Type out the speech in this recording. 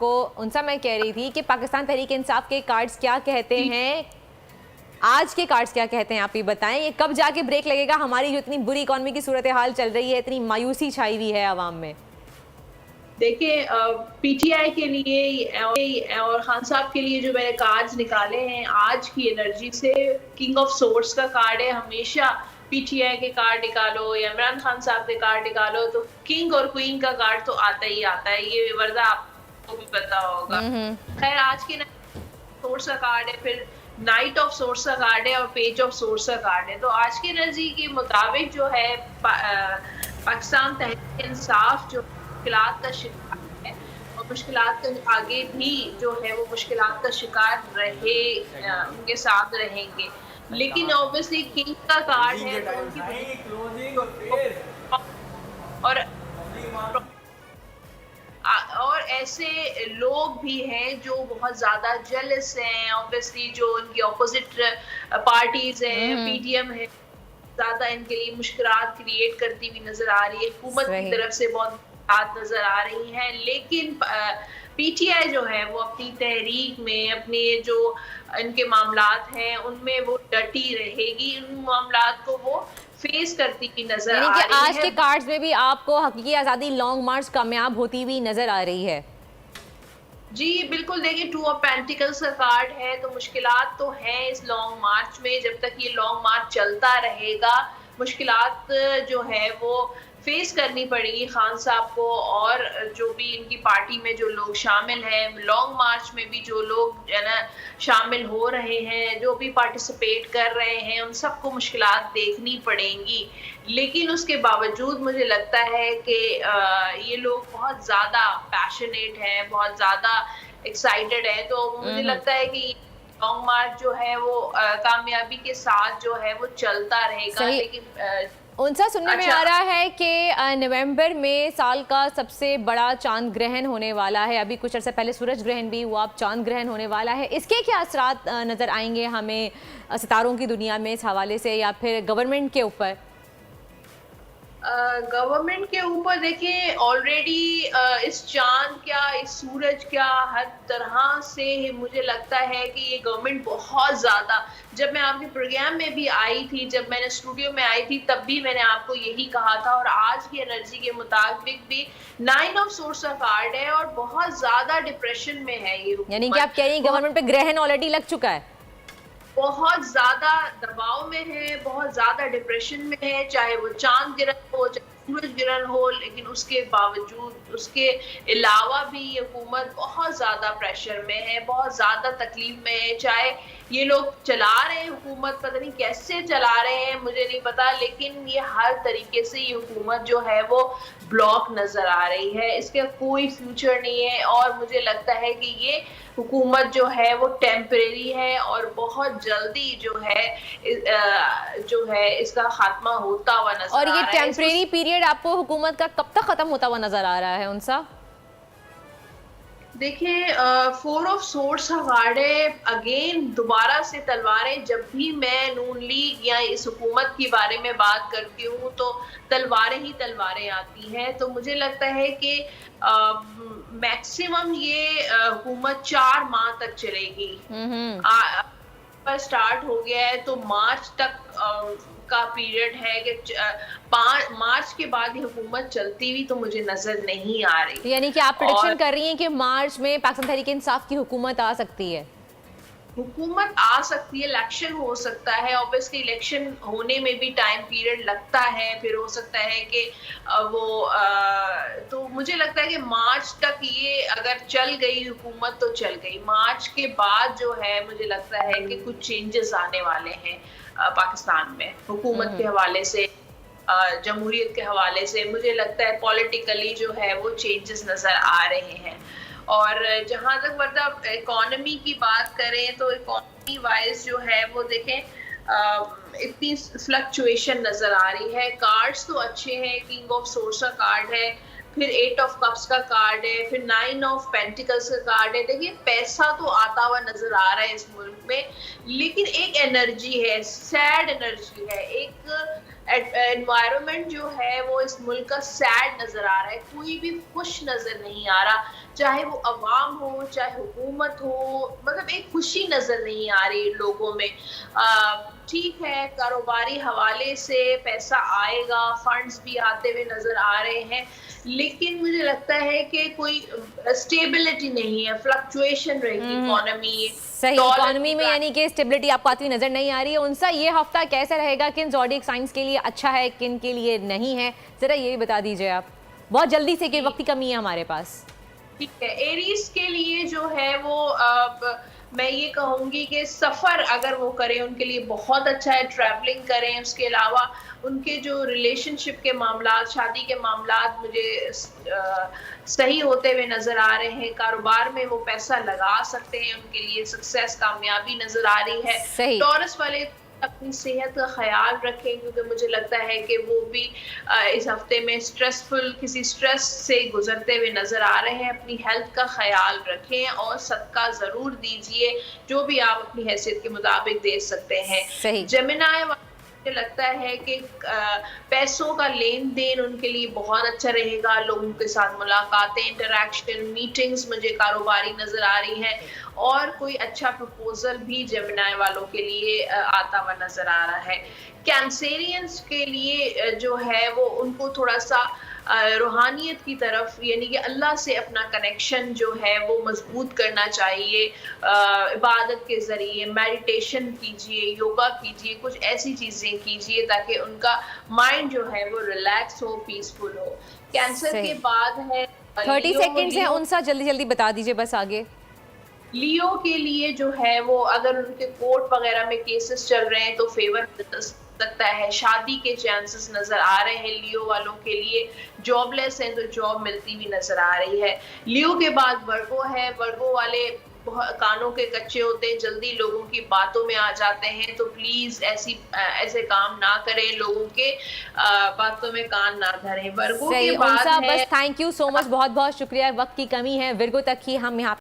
को उनसा मैं कह रही थी कि पाकिस्तान तहरीक इंसाफ के कार्ड्स क्या कहते हैं, आज के कार्ड्स क्या कहते हैं, आप ही बताएं। ये कब जाके ब्रेक लगेगा? हमारी जो इतनी बुरी इकॉनमी की सूरत हाल चल रही है, इतनी मायूसी छाई हुई है आवाम में। देखिए, पीटीआई के लिए और खान साहब के लिए जो मैंने कार्ड्स निकाले हैं, आज की एनर्जी से किंग ऑफ सोर्स का कार्ड है। हमेशा पीटीआई के कार्ड निकालो या इमरान खान साहब के कार्ड निकालो तो किंग और क्वीन का कार्ड तो आता ही आता है, ये वर्दा आपको भी पता होगा। खैर, आज के सोर्स का कार्ड है, फिर नाइट ऑफ सोर्स का कार्ड है और पेज ऑफ सोर्स का कार्ड है। तो आज की एनर्जी के मुताबिक जो है पाकिस्तान तहरीक इंसाफ जो मुश्किलात का शिकार है और मुश्किलात का आगे भी जो है वो मुश्किलात का शिकार रहे, उनके साथ रहेंगे। लेकिन ऑब्वियसली किंग का कार्ड है और ऐसे लोग भी हैं जो बहुत ज्यादा जेलस हैं, ऑब्वियसली जो उनकी ऑपोजिट पार्टीज हैं, पीडीएम है, ज्यादा इनके लिए मुश्किलात क्रिएट करती हुई नजर आ रही है। हुकूमत की तरफ से बहुत बात नजर आ रही है, लेकिन पीटीआई जो है वो अपनी तहरीक में, अपने जो इनके मामलात हैं उनमें वो डटी रहेगी, उन मामलात को वो फेस करती हुई नजर आ रही है। आज के कार्ड्स में भी आपको हकीकी आजादी लॉन्ग मार्च कामयाब होती हुई नजर आ रही है। जी बिल्कुल, देखिए टू ऑफ पेंटिकल्स का कार्ड है, तो मुश्किलात तो हैं इस लॉन्ग मार्च में। जब तक ये लॉन्ग मार्च चलता रहेगा, मुश्किलात जो है वो फेस करनी पड़ेगी खान साहब को और जो भी इनकी पार्टी में जो लोग शामिल हैं। लॉन्ग मार्च में भी जो लोग है ना शामिल हो रहे हैं, जो भी पार्टिसिपेट कर रहे हैं, उन सबको मुश्किलात देखनी पड़ेंगी। लेकिन उसके बावजूद मुझे लगता है कि ये लोग बहुत ज़्यादा पैशनेट हैं, बहुत ज़्यादा एक्साइटेड है। तो मुझे लगता है कि लॉन्ग मार्च जो है वो कामयाबी के साथ जो है वो चलता रहेगा। लेकिन उनसा सुनने में आ रहा है कि नवंबर में साल का सबसे बड़ा चांद ग्रहण होने वाला है। अभी कुछ अर्से पहले सूरज ग्रहण भी हुआ, अब चांद ग्रहण होने वाला है। इसके क्या असरात नज़र आएंगे हमें सितारों की दुनिया में इस हवाले से, या फिर गवर्नमेंट के ऊपर? गवर्नमेंट के ऊपर देखिए, ऑलरेडी इस चांद क्या, इस सूरज क्या, हर तरह से मुझे लगता है कि ये गवर्नमेंट बहुत ज़्यादा, जब मैं आपके प्रोग्राम में भी आई थी, जब मैंने स्टूडियो में आई थी, तब भी मैंने आपको यही कहा था। और आज की एनर्जी के मुताबिक भी 9 ऑफ सोर्स का कार्ड है और बहुत ज़्यादा डिप्रेशन में है ये। यानी कि आप कह रही हैं गवर्नमेंट पे ग्रहण ऑलरेडी लग चुका है, बहुत ज्यादा दबाव में है, बहुत ज्यादा डिप्रेशन में है, चाहे वो चांद ग्रहण हो, चाहे सूरज ग्रहण हो। लेकिन उसके बावजूद, उसके अलावा भी ये हुकूमत बहुत ज्यादा प्रेशर में है, बहुत ज्यादा तकलीफ में है। चाहे ये लोग चला रहे हैं हुकूमत, पता नहीं कैसे चला रहे हैं, मुझे नहीं पता, लेकिन ये हर तरीके से ये हुकूमत जो है वो ब्लॉक नजर आ रही है। इसका कोई फ्यूचर नहीं है और मुझे लगता है कि ये हुकूमत जो है वो टेम्परेरी है और बहुत जल्दी जो है इसका खात्मा होता हुआ नजर आ रहा है। और ये टेम्परेरी पीरियड आपको हुकूमत का कब तक खत्म होता हुआ नजर आ रहा है उनसा? देखिए, 4 ऑफ सोर्स का कार्ड है। अगेन दोबारा से तलवारें, जब भी मैं नून लीग या इस हुकूमत के बारे में बात करती हूँ तो तलवारें ही तलवारें आती हैं। तो मुझे लगता है कि मैक्सिमम ये हुकूमत 4 माह तक चलेगी। पर स्टार्ट हो गया है तो मार्च तक का पीरियड है कि 5 मार्च के बाद ये हुकूमत चलती हुई तो मुझे नजर नहीं आ रही। यानी कि आप प्रेडिक्शन कर रही हैं कि मार्च में पाकिस्तान तहरीक इंसाफ की हुकूमत आ सकती है? हुकूमत आ सकती है, इलेक्शन हो सकता है। ऑब्वियसली इलेक्शन होने में भी टाइम पीरियड लगता है, फिर हो सकता है कि तो मुझे लगता है कि मार्च तक ये अगर चल गई हुकूमत तो चल गई। मार्च के बाद जो है मुझे लगता है कि कुछ चेंजेस आने वाले हैं पाकिस्तान में, हुकूमत के हवाले से, जमहूरियत के हवाले से। मुझे लगता है पॉलिटिकली जो है वो चेंजेस नजर आ रहे हैं। और जहाँ तक मतलब इकोनॉमी की बात करें तो इकोनॉमी वाइज जो है वो देखें, इतनी फ्लक्चुएशन नजर आ रही है। कार्ड्स तो अच्छे हैं, किंग ऑफ सोर्स का कार्ड है, फिर 8 ऑफ कप्स का कार्ड है, फिर 9 ऑफ पेंटिकल्स का कार्ड है। देखिए, पैसा तो आता हुआ नजर आ रहा है इस मुल्क में, लेकिन एक एनर्जी है, सैड एनर्जी है, एक एनवायरनमेंट जो है वो इस मुल्क का सैड नजर आ रहा है, कोई भी खुश नजर नहीं आ रहा। चाहे वो अवाम हो, चाहे हुकूमत हो, मतलब एक खुशी नज़र नहीं आ रही लोगों में। ठीक है, कारोबारी हवाले से पैसा आएगा, फंड्स भी आते हुए नज़र आ रहे हैं, लेकिन मुझे लगता है कि कोई स्टेबिलिटी नहीं है, फ्लक्चुएशन रहेगी हम्म, इकोनॉमी, सही। डॉलर इकोनॉमी की में यानी कि स्टेबिलिटी आपको आती हुई नजर नहीं आ रही है। उनसा ये हफ्ता कैसा रहेगा, किन ज़ोडिएक साइंस के लिए अच्छा है, किन के लिए नहीं है, जरा ये भी बता दीजिए आप बहुत जल्दी से, कि वक्त की कमी है हमारे पास। ठीक है, एरीज के लिए जो है वो मैं ये कहूंगी कि सफर अगर वो करें उनके लिए बहुत अच्छा है, ट्रैवलिंग करें। उसके अलावा उनके जो रिलेशनशिप के मामला, शादी के मामला मुझे सही होते हुए नजर आ रहे हैं। कारोबार में वो पैसा लगा सकते हैं, उनके लिए सक्सेस, कामयाबी नजर आ रही है। सही। टॉरस वाले अपनी सेहत का ख्याल रखें, क्योंकि मुझे लगता है कि वो भी इस हफ्ते में किसी स्ट्रेस से गुजरते हुए नजर आ रहे हैं। अपनी हेल्थ का ख्याल रखें और सदका जरूर दीजिए, जो भी आप अपनी हैसियत के मुताबिक दे सकते हैं। सही। जेमिनाई, मुझे लगता है कि पैसों का लेन देन उनके लिए बहुत अच्छा रहेगा। लोगों के साथ मुलाकातें, इंटरैक्शन, मीटिंग्स मुझे कारोबारी नजर आ रही हैं, और कोई अच्छा प्रपोजल भी जेमिनाई वालों के लिए आता हुआ नजर आ रहा है। कैंसेरियंस के लिए जो है वो उनको थोड़ा सा रूहानियत की तरफ, यानी कि अल्लाह से अपना कनेक्शन जो है वो मजबूत करना चाहिए। इबादत के ज़रिए मेडिटेशन कीजिए, योगा कीजिए, कुछ ऐसी चीज़ें कीजिए ताकि उनका माइंड जो है वो रिलैक्स हो, पीसफुल हो। कैंसर के बाद है 30 लियो। सेकेंड्स हैं, उनसा जल्दी जल्दी बता दीजिए बस आगे। लियो के लिए जो है वो अगर उनके कोर्ट वगैरह में केसेस चल रहे हैं तो फेवर मिल सकता है। शादी के चांसेस नजर आ रहे हैं लियो वालों के लिए। जॉबलेस हैं तो जॉब मिलती हुई नजर आ रही है। लियो के बाद वर्गो है। वर्गो वाले बहुत कानों के कच्चे होते हैं, जल्दी लोगों की बातों में आ जाते हैं, तो प्लीज ऐसे काम ना करें, लोगों के बातों में कान ना धरें। वर्गो सही। के बाद उनसा है, बस थैंक यू सो मच, बहुत बहुत शुक्रिया। वक्त की कमी है, विर्गो तक ही हम यहाँ